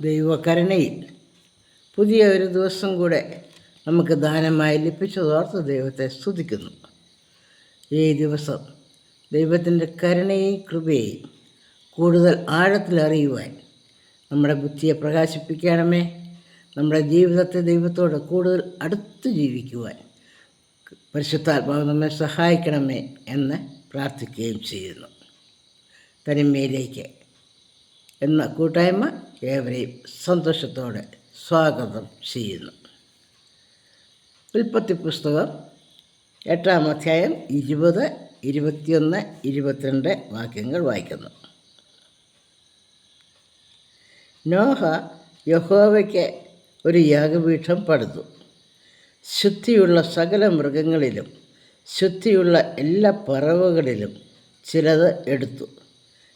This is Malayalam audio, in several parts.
ദൈവകരുണയിൽ പുതിയ ഒരു ദിവസം കൂടെ നമുക്ക് ദാനമായി ലഭിച്ചതോർത്ത് ദൈവത്തെ സ്തുതിക്കുന്നു. ഈ ദിവസം ദൈവത്തിൻ്റെ കരുണയും കൃപയെയും കൂടുതൽ ആഴത്തിലറിയുവാൻ നമ്മുടെ ബുദ്ധിയെ പ്രകാശിപ്പിക്കണമേ. നമ്മുടെ ജീവിതത്തെ ദൈവത്തോട് കൂടുതൽ അടുത്ത് ജീവിക്കുവാൻ പരിശുദ്ധാത്മാവ് നമ്മെ സഹായിക്കണമേ എന്ന് പ്രാർത്ഥിക്കുകയും ചെയ്യുന്നു. തനിമയിലേക്ക് എന്ന കൂട്ടായ്മ ഏവരെയും സന്തോഷത്തോടെ സ്വാഗതം ചെയ്യുന്നു. ഉൽപ്പത്തി പുസ്തകം 8-ാം അധ്യായം 20, 21, 22 വാക്യങ്ങൾ വായിക്കുന്നു. നോഹ യഹോവയ്ക്ക് ഒരു യാഗപീഠം പണിതു. ശുദ്ധിയുള്ള സകല മൃഗങ്ങളിലും ശുദ്ധിയുള്ള എല്ലാ പറവകളിലും ചിലത് എടുത്തു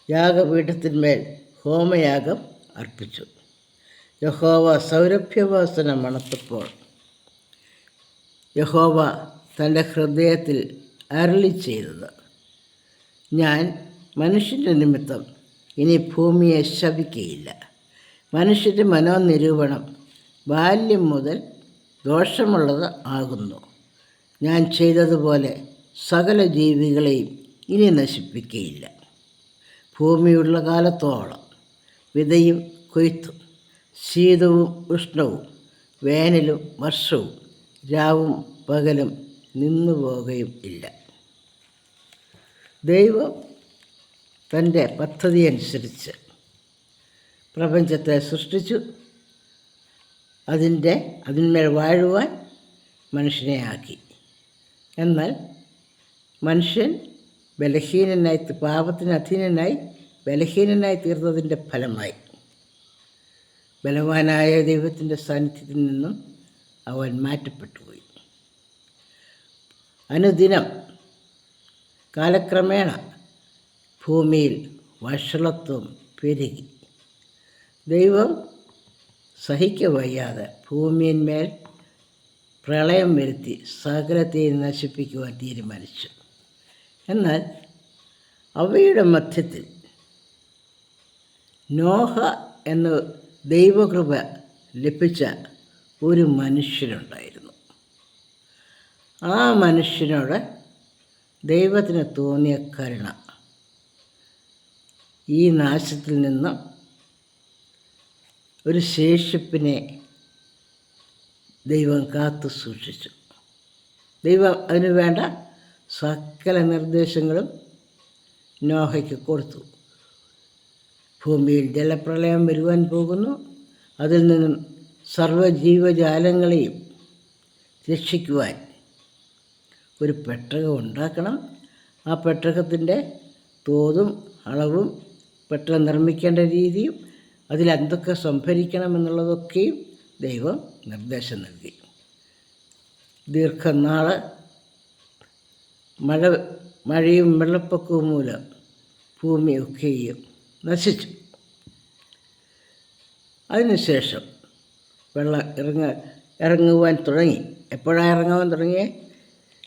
യാഗപീഠത്തിന്മേൽ ഹോമയാഗം അർപ്പിച്ചു. യഹോവ സൗരഭ്യവാസന മണത്തപ്പോൾ യഹോവ തൻ്റെ ഹൃദയത്തിൽ അരുളി ചെയ്തത്, ഞാൻ മനുഷ്യൻ്റെ നിമിത്തം ഇനി ഭൂമിയെ ശപിക്കുകയില്ല. മനുഷ്യൻ്റെ മനോനിരൂപണം ബാല്യം മുതൽ ദോഷമുള്ളത് ആകുന്നു. ഞാൻ ചെയ്തതുപോലെ സകല ജീവികളെയും ഇനി നശിപ്പിക്കുകയില്ല. ഭൂമിയുള്ള കാലത്തോളം വിതയും കൊയ്ത്തും, ശീതവും ഉഷ്ണവും, വേനലും വർഷവും, രാവും പകലും നിന്നുപോകുകയും ഇല്ല. ദൈവം തൻ്റെ പദ്ധതി അനുസരിച്ച് പ്രപഞ്ചത്തെ സൃഷ്ടിച്ചു. അതിന്മേൽ വാഴുവാൻ മനുഷ്യനെ ആക്കി. എന്നാൽ മനുഷ്യൻ ബലഹീനനായി, പാപത്തിന് അധീനനായി ബലഹീനനായി തീർന്നതിൻ്റെ ഫലമായി ബലവാനായ ദൈവത്തിൻ്റെ സാന്നിധ്യത്തിൽ നിന്നും അവൻ മാറ്റപ്പെട്ടുപോയി. അനുദിനം കാലക്രമേണ ഭൂമിയിൽ വഷളത്വം പെരുകി. ദൈവം സഹിക്കവയ്യാതെ ഭൂമിയിന്മേൽ പ്രളയം വരുത്തി സകലത്തെയും നശിപ്പിക്കുവാൻ തീരുമാനിച്ചു. എന്നാൽ അവയുടെ മധ്യത്തിൽ നോഹ എന്ന ദൈവകൃപ ലഭിച്ച ഒരു മനുഷ്യനുണ്ടായിരുന്നു. ആ മനുഷ്യനോട് ദൈവത്തിന് തോന്നിയ കരുണ ഈ നാശത്തിൽ നിന്ന് ഒരു ശേഷിപ്പിനെ ദൈവം കാത്തു സൂക്ഷിച്ചു. ദൈവം അതിനു വേണ്ട സകല നിർദ്ദേശങ്ങളും നോഹയ്ക്ക് കൊടുത്തു. ഭൂമിയിൽ ജലപ്രളയം വരുവാൻ പോകുന്നു. അതിൽ നിന്നും സർവ്വജീവജാലങ്ങളെയും രക്ഷിക്കുവാൻ ഒരു പെട്ടകം ഉണ്ടാക്കണം. ആ പെട്ടകത്തിൻ്റെ തോതും അളവും, പെട്ടകം നിർമ്മിക്കേണ്ട രീതിയും, അതിലെന്തൊക്കെ സംഭരിക്കണമെന്നുള്ളതൊക്കെയും ദൈവം നിർദ്ദേശം നൽകി. ദീർഘനാൾ മഴയും വെള്ളപ്പൊക്കവും മൂലം ഭൂമിയൊക്കെയും നശിച്ചു. അതിനുശേഷം വെള്ളം ഇറങ്ങുവാൻ തുടങ്ങി. എപ്പോഴാണ് ഇറങ്ങുവാൻ തുടങ്ങിയത്?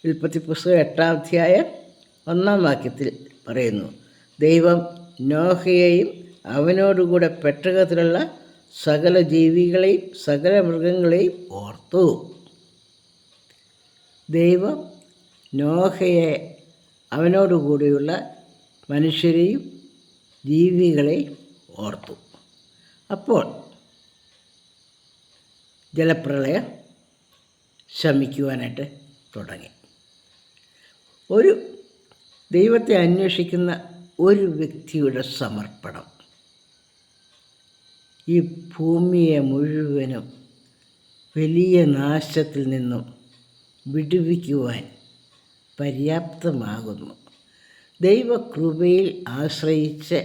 ഉൽപ്പത്തി പുസ്തകം 8-ാം അധ്യായം 1-ാം വാക്യത്തിൽ പറയുന്നു, ദൈവം നോഹയെയും അവനോടുകൂടെ പെട്ടകത്തിലുള്ള സകല ജീവികളെയും സകല മൃഗങ്ങളെയും ഓർത്തു. ദൈവം നോഹയെ, അവനോടുകൂടിയുള്ള മനുഷ്യരെയും ജീവികളെയും ഓർത്തു. അപ്പോൾ ജലപ്രളയം ശമിക്കുവാനായിട്ട് തുടങ്ങി. ഒരു ദൈവത്തെ അന്വേഷിക്കുന്ന ഒരു വ്യക്തിയുടെ സമർപ്പണം ഈ ഭൂമിയെ മുഴുവനും വലിയ നാശത്തിൽ നിന്നും വിടുവിക്കുവാൻ പര്യാപ്തമാകുന്നു. ദൈവകൃപയിൽ ആശ്രയിച്ച്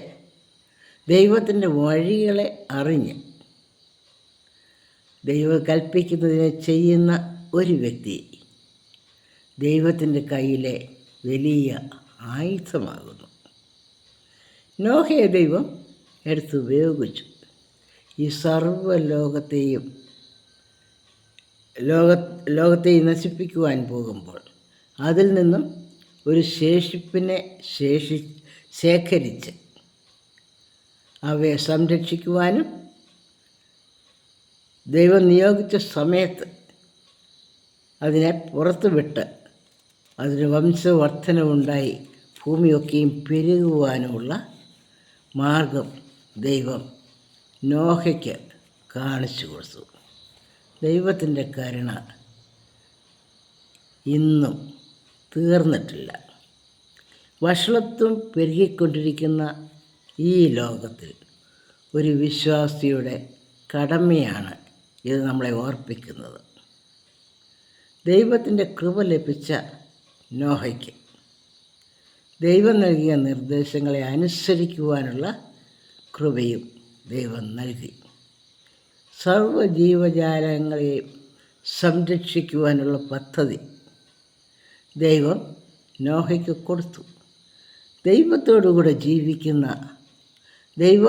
ദൈവത്തിൻ്റെ വഴികളെ അറിഞ്ഞ് ദൈവം കൽപ്പിക്കുന്നതിനെ ചെയ്യുന്ന ഒരു വ്യക്തി ദൈവത്തിൻ്റെ കയ്യിലെ വലിയ ആയുധമാകുന്നു. നോഹയെ ദൈവം എടുത്തുപയോഗിച്ചു. ഈ സർവ്വലോകത്തെയും ലോകത്തെയും നശിപ്പിക്കുവാൻ പോകുമ്പോൾ അതിൽ നിന്നും ഒരു ശേഷിപ്പിനെ ശേഖരിച്ച് അവയെ സംരക്ഷിക്കുവാനും ദൈവം നിയോഗിച്ച സമയത്ത് അതിനെ പുറത്ത് വിട്ട് അതിന് വംശവർദ്ധനവുണ്ടായി ഭൂമിയൊക്കെയും പെരുകുവാനുമുള്ള മാർഗം ദൈവം നോഹയ്ക്ക് കാണിച്ചു കൊടുത്തു. ദൈവത്തിൻ്റെ കരുണ ഇന്നും തീർന്നിട്ടില്ല. വഷളത്വം പെരുകിക്കൊണ്ടിരിക്കുന്ന ഈ ലോകത്തിൽ ഒരു വിശ്വാസിയുടെ കടമയാണ് ഇത് നമ്മളെ ഓർപ്പിക്കുന്നത്. ദൈവത്തിൻ്റെ കൃപ ലഭിച്ച നോഹയ്ക്ക് ദൈവം നൽകിയ നിർദ്ദേശങ്ങളെ അനുസരിക്കുവാനുള്ള കൃപയും ദൈവം നൽകി. സർവ്വജീവജാലങ്ങളെയും സംരക്ഷിക്കുവാനുള്ള പദ്ധതി ദൈവം നോഹയ്ക്ക് കൊടുത്തു. ദൈവത്തോടുകൂടെ ജീവിക്കുന്ന, ദൈവ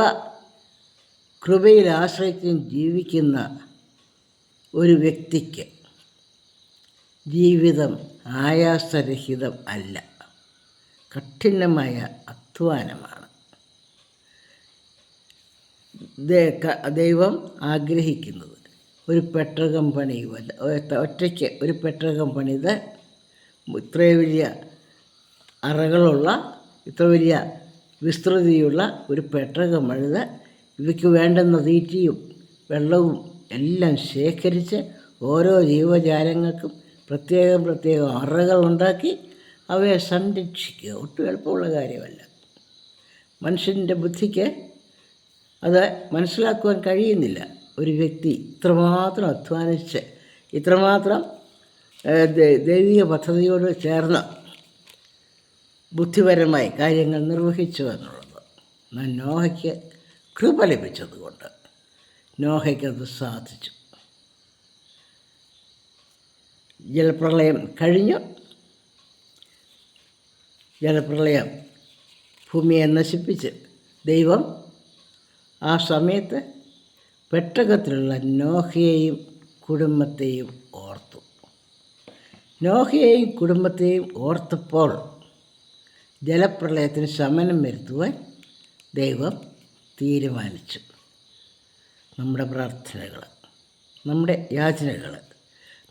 കൃപയിൽ ആശ്രയിച്ചും ജീവിക്കുന്ന ഒരു വ്യക്തിക്ക് ജീവിതം ആയാസരഹിതം അല്ല, കഠിനമായ അധ്വാനമാണ്. ദൈവം ആഗ്രഹിക്കുന്നത് ഒരു പെട്ടകം പണിയുമല്ല, ഒറ്റയ്ക്ക് ഒരു പെട്ടകം പണിത് ഇത്രയും വലിയ അറകളുള്ള, ഇത്ര വലിയ വിസ്തൃതിയുള്ള ഒരു പെട്ടകം പണിത് ഇവയ്ക്ക് വേണ്ടുന്ന തീറ്റിയും വെള്ളവും എല്ലാം ശേഖരിച്ച് ഓരോ ജീവജാലങ്ങൾക്കും പ്രത്യേകം അറകളുണ്ടാക്കി അവയെ സംരക്ഷിക്കുക ഒട്ടും എളുപ്പമുള്ള കാര്യമല്ല. മനുഷ്യൻ്റെ ബുദ്ധിക്ക് അത് മനസ്സിലാക്കുവാൻ കഴിയുന്നില്ല. ഒരു വ്യക്തി ഇത്രമാത്രം അധ്വാനിച്ച് ഇത്രമാത്രം ദൈവിക പദ്ധതിയോട് ചേർന്ന് ബുദ്ധിപരമായി കാര്യങ്ങൾ നിർവഹിച്ചു എന്നുള്ളത്. എന്നാൽ നോഹയ്ക്ക് കൃപ ലഭിച്ചതുകൊണ്ട് നോഹയ്ക്കത് സാധിച്ചു. ജലപ്രളയം കഴിഞ്ഞു. ജലപ്രളയം ഭൂമിയെ നശിപ്പിച്ച് ദൈവം ആ സമയത്ത് പെട്ടകത്തിലുള്ള നോഹയെയും കുടുംബത്തെയും ഓർത്തു. നോഹയെയും കുടുംബത്തെയും ഓർത്തപ്പോൾ ജലപ്രളയത്തിന് ശമനം വരുത്തുവാൻ ദൈവം തീരുമാനിച്ചു. നമ്മുടെ പ്രാർത്ഥനകൾ, നമ്മുടെ യാചനകൾ,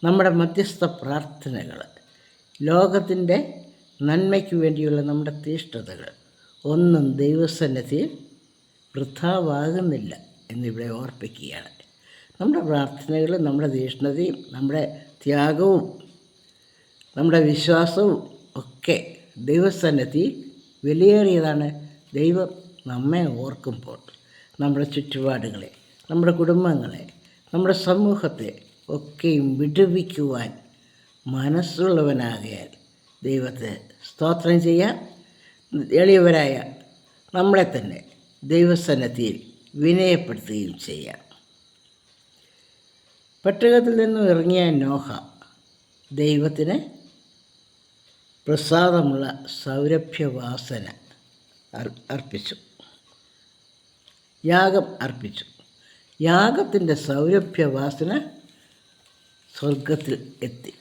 നമ്മുടെ മധ്യസ്ഥ പ്രാർത്ഥനകൾ, ലോകത്തിൻ്റെ നന്മയ്ക്ക് വേണ്ടിയുള്ള നമ്മുടെ തീഷ്ണതകൾ ഒന്നും ദൈവസന്നിധിയിൽ വൃഥാവാകുന്നില്ല എന്നിവിടെ ഓർപ്പിക്കുകയാണ്. നമ്മുടെ പ്രാർത്ഥനകളും നമ്മുടെ തീഷ്ണതയും നമ്മുടെ ത്യാഗവും നമ്മുടെ വിശ്വാസവും ഒക്കെ ദൈവസന്നിധിയിൽ വിലയേറിയതാണ്. ദൈവം നമ്മെ ഓർക്കുമ്പോൾ നമ്മുടെ ചുറ്റുപാടുകളെ, നമ്മുടെ കുടുംബങ്ങളെ, നമ്മുടെ സമൂഹത്തെ ഒക്കെയും വിടുവിക്കുവാൻ മനസ്സുള്ളവനാകയാൽ ദൈവത്തെ സ്തോത്രം ചെയ്യാം. എളിയവരായ നമ്മളെ തന്നെ ദൈവസന്നിധിയിൽ വിനയപ്പെടുത്തുകയും ചെയ്യാം. പെട്ടകത്തിൽ നിന്നും ഇറങ്ങിയ നോഹ ദൈവത്തിന് പ്രസാദമുള്ള സൗരഭ്യവാസന അർപ്പിച്ചു, യാഗം അർപ്പിച്ചു. യാഗത്തിൻ്റെ സൗരഭ്യവാസന സ്വർഗത്തിൽ എത്തി.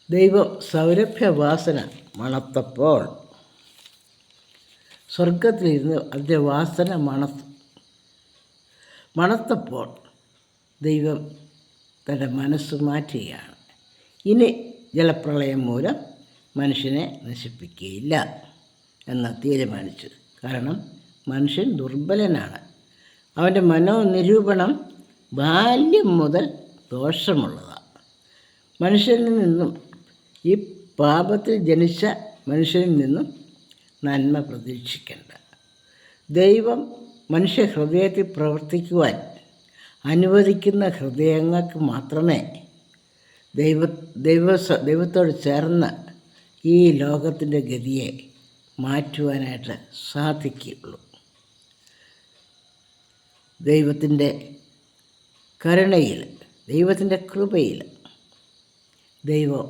ദൈവം സൗരഭ്യവാസന മണത്തപ്പോൾ സ്വർഗത്തിലിരുന്ന് അതിൻ്റെ വാസന മണത്തപ്പോൾ ദൈവം തൻ്റെ മനസ്സ് മാറ്റുകയാണ്. ഇനി ജലപ്രളയം മൂലം മനുഷ്യനെ നശിപ്പിക്കുകയില്ല എന്ന് തീരുമാനിച്ചു. കാരണം മനുഷ്യൻ ദുർബലനാണ്. അവൻ്റെ മനോനിരൂപണം ബാല്യം മുതൽ ദോഷമുള്ളതാണ്. മനുഷ്യനിൽ നിന്നും, ഈ പാപത്തിൽ ജനിച്ച മനുഷ്യനിൽ നിന്നും നന്മ പ്രതീക്ഷിക്കേണ്ട. ദൈവം മനുഷ്യ ഹൃദയത്തിൽ പ്രവർത്തിക്കുവാൻ അനുവദിക്കുന്ന ഹൃദയങ്ങൾക്ക് മാത്രമേ ദൈവത്തോട് ചേർന്ന് ഈ ലോകത്തിൻ്റെ ഗതിയെ മാറ്റുവാനായിട്ട് സാധിക്കുകയുള്ളൂ. ദൈവത്തിൻ്റെ കരുണയിൽ, ദൈവത്തിൻ്റെ കൃപയിൽ ദൈവം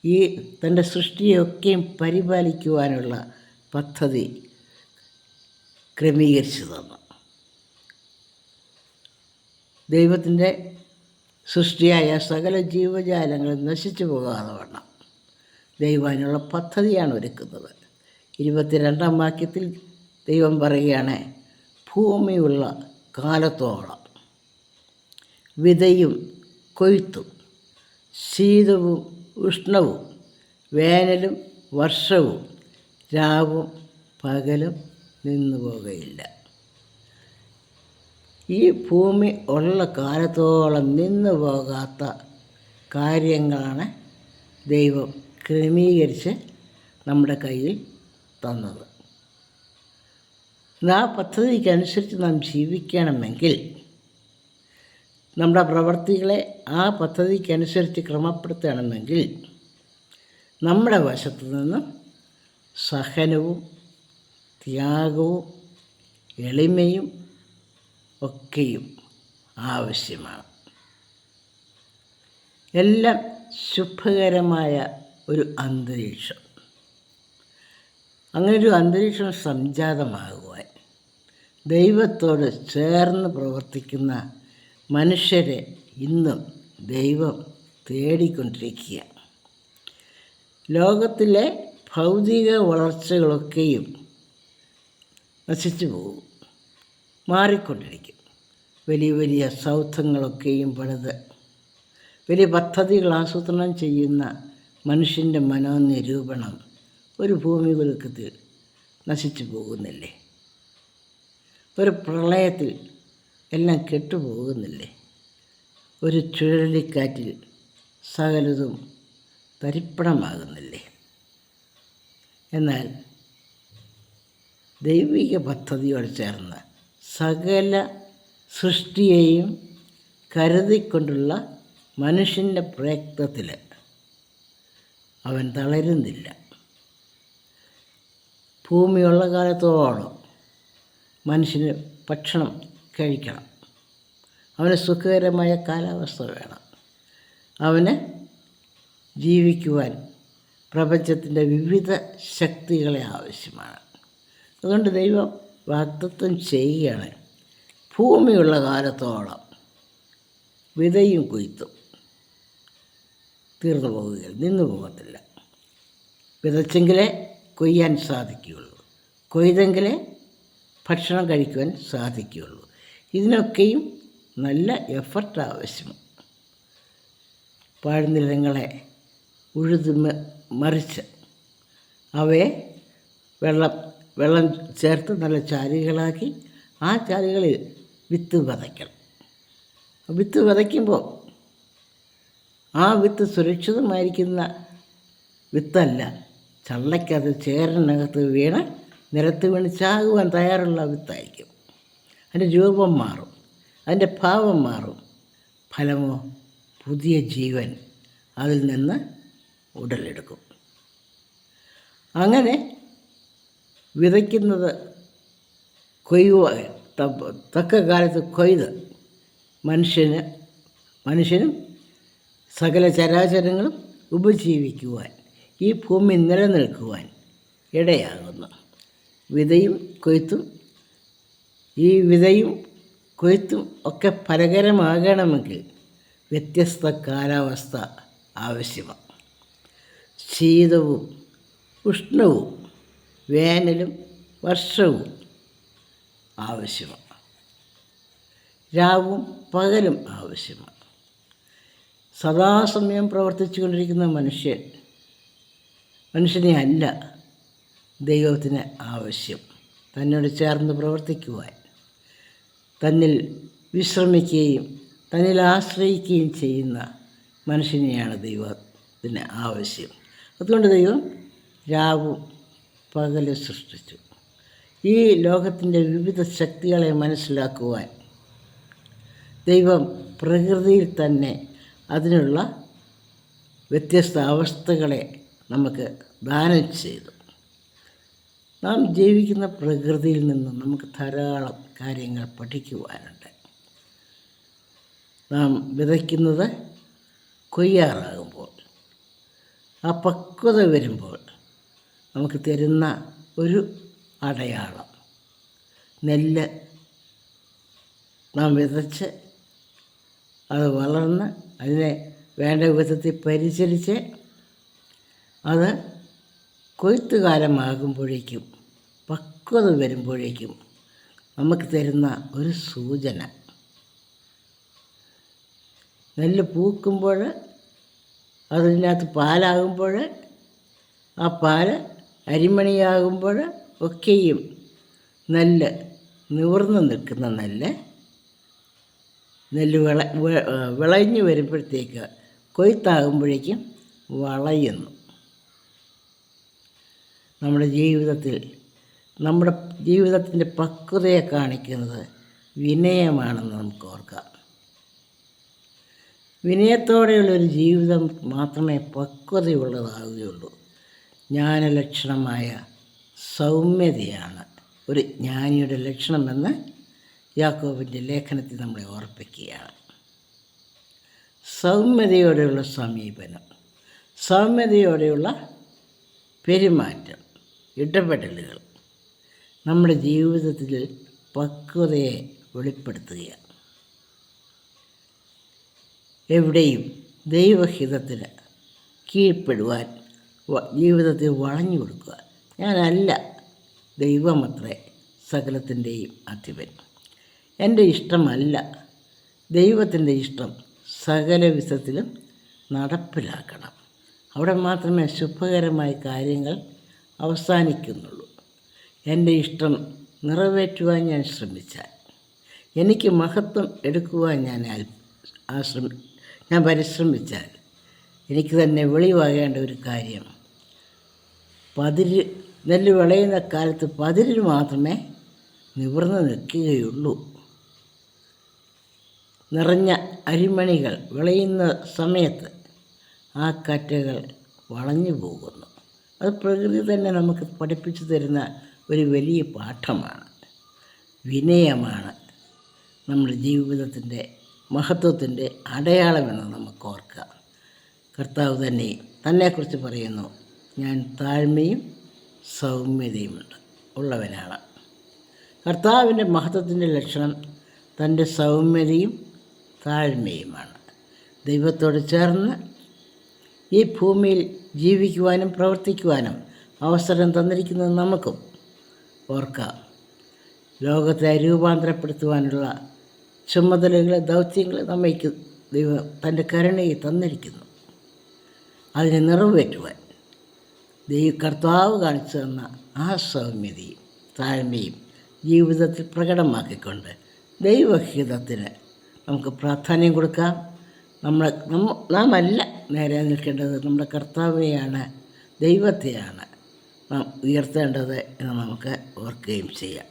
ഈ തൻ്റെ സൃഷ്ടിയൊക്കെയും പരിപാലിക്കുവാനുള്ള പദ്ധതി ക്രമീകരിച്ചു തന്നു. ദൈവത്തിൻ്റെ സൃഷ്ടിയായ സകല ജീവജാലങ്ങൾ നശിച്ചു പോകാതെ വണ്ണം ദൈവം അതിനുള്ള പദ്ധതിയാണ് ഒരുക്കുന്നത്. 22-ാം വാക്യത്തിൽ ദൈവം പറയുകയാണ്, ഭൂമിയുള്ള കാലത്തോളം വിതയും കൊയ്ത്തും, ശീതവും ഉഷ്ണവും, വേനലും വർഷവും, രാവും പകലും നിന്നു പോകുകയില്ല. ഈ ഭൂമി ഉള്ള കാലത്തോളം നിന്നു പോകാത്ത കാര്യങ്ങളാണ് ദൈവം ക്രമീകരിച്ച് നമ്മുടെ കയ്യിൽ തന്നത്. ആ പദ്ധതിക്കനുസരിച്ച് നാം ജീവിക്കണമെങ്കിൽ നമ്മുടെ പ്രവൃത്തികളെ ആ പദ്ധതിക്കനുസരിച്ച് ക്രമപ്പെടുത്തണമെങ്കിൽ നമ്മുടെ വശത്തു നിന്നും സഹനവും ത്യാഗവും എളിമയും ഒക്കെയും ആവശ്യമാണ്. എല്ലാം ശുഭകരമായ ഒരു അന്തരീക്ഷം, അങ്ങനൊരു അന്തരീക്ഷം സംജാതമാകുവാൻ ദൈവത്തോട് ചേർന്ന് പ്രവർത്തിക്കുന്ന മനുഷ്യരെ ഇന്നും ദൈവം തേടിക്കൊണ്ടിരിക്കുക. ലോകത്തിലെ ഭൗതിക വളർച്ചകളൊക്കെയും നശിച്ചു പോകും, മാറിക്കൊണ്ടിരിക്കും. വലിയ വലിയ സൗധങ്ങളൊക്കെയും പണിത് വലിയ പദ്ധതികൾ ആസൂത്രണം ചെയ്യുന്ന മനുഷ്യൻ്റെ മനോനിരൂപണം ഒരു ഭൂമികുലുക്കത്തിൽ നശിച്ചു പോകുന്നില്ലേ? ഒരു പ്രളയത്തിൽ എല്ലാം കെട്ടുപോകുന്നില്ലേ? ഒരു ചുഴലിക്കാറ്റിൽ സകലതും തരിപ്പണമാകുന്നില്ലേ? എന്നാൽ ദൈവിക പദ്ധതിയോട് ചേർന്ന് സകല സൃഷ്ടിയെയും കരുതിക്കൊണ്ടുള്ള മനുഷ്യൻ്റെ പ്രയത്നത്തിൽ അവൻ തളരുന്നില്ല. ഭൂമിയുള്ള കാലത്തോളം മനുഷ്യന് ഭക്ഷണം കഴിക്കണം, അവന് സുഖകരമായ കാലാവസ്ഥ വേണം, അവന് ജീവിക്കുവാൻ പ്രപഞ്ചത്തിൻ്റെ വിവിധ ശക്തികളെ ആവശ്യമാണ്. അതുകൊണ്ട് ദൈവം വാഗ്ദത്തം ചെയ്യുകയാണ്, ഭൂമിയുള്ള കാലത്തോളം വിതയും കൊയ്ത്തും തീർന്നു പോവുകയില്ല, നിന്നു പോകത്തില്ല. വിതച്ചെങ്കിലേ കൊയ്യാൻ സാധിക്കുകയുള്ളൂ, കൊയ്തെങ്കിലേ ഭക്ഷണം കഴിക്കുവാൻ സാധിക്കുകയുള്ളൂ. ഇതിനൊക്കെയും നല്ല എഫർട്ട് ആവശ്യമാണ്. പാഴ്നിലങ്ങളെ ഉഴുത് മറിച്ച് അവയെ വെള്ളം ചേർത്ത് നല്ല ചാലുകളാക്കി ആ ചാലുകളിൽ വിത്ത് വിതയ്ക്കണം. വിത്ത് വിതയ്ക്കുമ്പോൾ ആ വിത്ത് സുരക്ഷിതമായിരിക്കുന്ന വിത്തല്ല, ചള്ളയ്ക്കത് ചേറിനകത്ത് വീണ് നിലത്ത് വീണ് ചാകുവാൻ തയ്യാറുള്ള വിത്തായിരിക്കും. അതിൻ്റെ രൂപം മാറും, അതിൻ്റെ ഭാവം മാറും, ഫലമോ പുതിയ ജീവൻ അതിൽ നിന്ന് ഉടലെടുക്കും. അങ്ങനെ വിതയ്ക്കുന്നത് കൊയ്യുവാൻ തക്ക കാലത്ത് കൊയ്ത് മനുഷ്യനും സകല ചരാചരങ്ങളും ഉപജീവിക്കുവാൻ, ഈ ഭൂമി നിലനിൽക്കുവാൻ ഇടയാകുന്നു. വിതയും കൊയ്ത്തും, ഈ വിതയും കൊയ്ത്തും ഒക്കെ ഫലകരമാകണമെങ്കിൽ വ്യത്യസ്ത കാലാവസ്ഥ ആവശ്യമാണ്. ശീതവും ഉഷ്ണവും വേനലും വർഷവും ആവശ്യമാണ്. രാവും പകലും ആവശ്യമാണ്. സദാസമയം പ്രവർത്തിച്ചു കൊണ്ടിരിക്കുന്ന മനുഷ്യനെ അല്ല ദൈവത്തിന് ആവശ്യം. തന്നോട് ചേർന്ന് പ്രവർത്തിക്കുവാൻ, തന്നിൽ വിശ്രമിക്കുകയും തന്നിൽ ആശ്രയിക്കുകയും ചെയ്യുന്ന മനുഷ്യനെയാണ് ദൈവത്തിന് ആവശ്യം. അതുകൊണ്ട് ദൈവം രാവും പകലും സൃഷ്ടിച്ചു. ഈ ലോകത്തിൻ്റെ വിവിധ ശക്തികളെ മനസ്സിലാക്കുവാൻ ദൈവം പ്രകൃതിയിൽ തന്നെ അതിനുള്ള വ്യത്യസ്ത അവസ്ഥകളെ നമുക്ക് ദാനം ചെയ്തു. നാം ജീവിക്കുന്ന പ്രകൃതിയിൽ നിന്നും നമുക്ക് ധാരാളം കാര്യങ്ങൾ പഠിക്കുവാനുണ്ട്. നാം വിതയ്ക്കുന്നത് കൊയ്യാറാകുമ്പോൾ, ആ പക്വത വരുമ്പോൾ നമുക്ക് തരുന്ന ഒരു അടയാളം, നെല്ല് നാം വിതച്ച് അത് വളർന്ന് അതിനെ വേണ്ട വിധത്തിൽ പരിചരിച്ച് അത് കൊയ്ത്തുകാലമാകുമ്പോഴേക്കും, പക്വത വരുമ്പോഴേക്കും നമുക്ക് തരുന്ന ഒരു സൂചന. നെല്ല് പൂക്കുമ്പോൾ അതിനകത്ത് പാലാകുമ്പോൾ ആ പാല് അരിമണിയാകുമ്പോൾ ഒക്കെയും നെല്ല് നിവർന്ന് നിൽക്കുന്ന നെല്ല് വിളഞ്ഞു വരുമ്പോഴത്തേക്ക് കൊയ്ത്താകുമ്പോഴേക്കും വളയുന്നു. നമ്മുടെ ജീവിതത്തിൻ്റെ പക്വതയെ കാണിക്കുന്നത് വിനയമാണെന്ന് നമുക്ക് ഓർക്കാം. വിനയത്തോടെയുള്ളൊരു ജീവിതം മാത്രമേ പക്വതയുള്ളതാകുകയുള്ളൂ. ജ്ഞാനലക്ഷണമായ സൗമ്യതയാണ് ഒരു ജ്ഞാനിയുടെ ലക്ഷണമെന്ന് യാക്കോബിൻ്റെ ലേഖനത്തിൽ നമ്മളെ ഓർപ്പിക്കുകയാണ്. സൗമ്യതയോടെയുള്ള സമീപനം, സൗമ്യതയോടെയുള്ള പെരുമാറ്റം, ഇടപെടലുകൾ നമ്മുടെ ജീവിതത്തിൽ പക്വതയെ വെളിപ്പെടുത്തുകയാണ്. എവിടെയും ദൈവഹിതത്തിന് കീഴ്പ്പെടുവാൻ ജീവിതത്തിൽ വളഞ്ഞു കൊടുക്കുക. ഞാനല്ല, ദൈവമത്രേ സകലത്തിൻ്റെയും അധിപൻ. എൻ്റെ ഇഷ്ടമല്ല, ദൈവത്തിൻ്റെ ഇഷ്ടം സകല വിധത്തിലും നടപ്പിലാക്കണം. അവിടെ മാത്രമേ ശുഭകരമായ കാര്യങ്ങൾ അവസാനിക്കുന്നുള്ളൂ. എൻ്റെ ഇഷ്ടം നിറവേറ്റുവാൻ ഞാൻ ശ്രമിച്ചാൽ, എനിക്ക് മഹത്വം എടുക്കുവാൻ ഞാൻ പരിശ്രമിച്ചാൽ, എനിക്ക് തന്നെ വെളിവാകേണ്ട ഒരു കാര്യം, നെല്ല് വിളയുന്ന കാലത്ത് പതിരിന് മാത്രമേ നിവർന്ന് നിൽക്കുകയുള്ളൂ. നിറഞ്ഞ അരിമണികൾ വിളയുന്ന സമയത്ത് ആ കറ്റകൾ വളഞ്ഞു പോകുന്നു. അത് പ്രകൃതി തന്നെ നമുക്ക് പഠിപ്പിച്ചു തരുന്ന ഒരു വലിയ പാഠമാണ്. വിനയമാണ് നമ്മുടെ ജീവിതത്തിൻ്റെ മഹത്വത്തിൻ്റെ അടയാളമെന്ന് നമുക്ക് ഓർക്കാം. കർത്താവ് തന്നെക്കുറിച്ച് പറയുന്നു, ഞാൻ താഴ്മയും സൗമ്യതയും ഉള്ളവനാണ്. കർത്താവിൻ്റെ മഹത്വത്തിൻ്റെ ലക്ഷണം തൻ്റെ സൗമ്യതയും താഴ്മയുമാണ്. ദൈവത്തോട് ചേർന്ന് ഈ ഭൂമിയിൽ ജീവിക്കുവാനും പ്രവർത്തിക്കുവാനും അവസരം തന്നിരിക്കുന്നത് നമുക്കും ഓർക്കാം. ലോകത്തെ രൂപാന്തരപ്പെടുത്തുവാനുള്ള ചുമതലകൾ, ദൗത്യങ്ങൾ നമ്മയ്ക്ക് ദൈവം തൻ്റെ കരുണയെ തന്നിരിക്കുന്നു. അതിനെ നിറവേറ്റുവാൻ കർത്താവ് കാണിച്ചു തന്ന ആ സൗമ്യതയും താഴ്മയും ജീവിതത്തിൽ പ്രകടമാക്കിക്കൊണ്ട് ദൈവഹിതത്തിന് നമുക്ക് പ്രാധാന്യം കൊടുക്കാം. നാം അല്ല നേരെ നിൽക്കേണ്ടത്, നമ്മുടെ കർത്താവിനെയാണ്, ദൈവത്തെയാണ് നാം ഉയർത്തേണ്ടത് എന്ന് നമുക്ക് ഓർക്കുകയും ചെയ്യാം.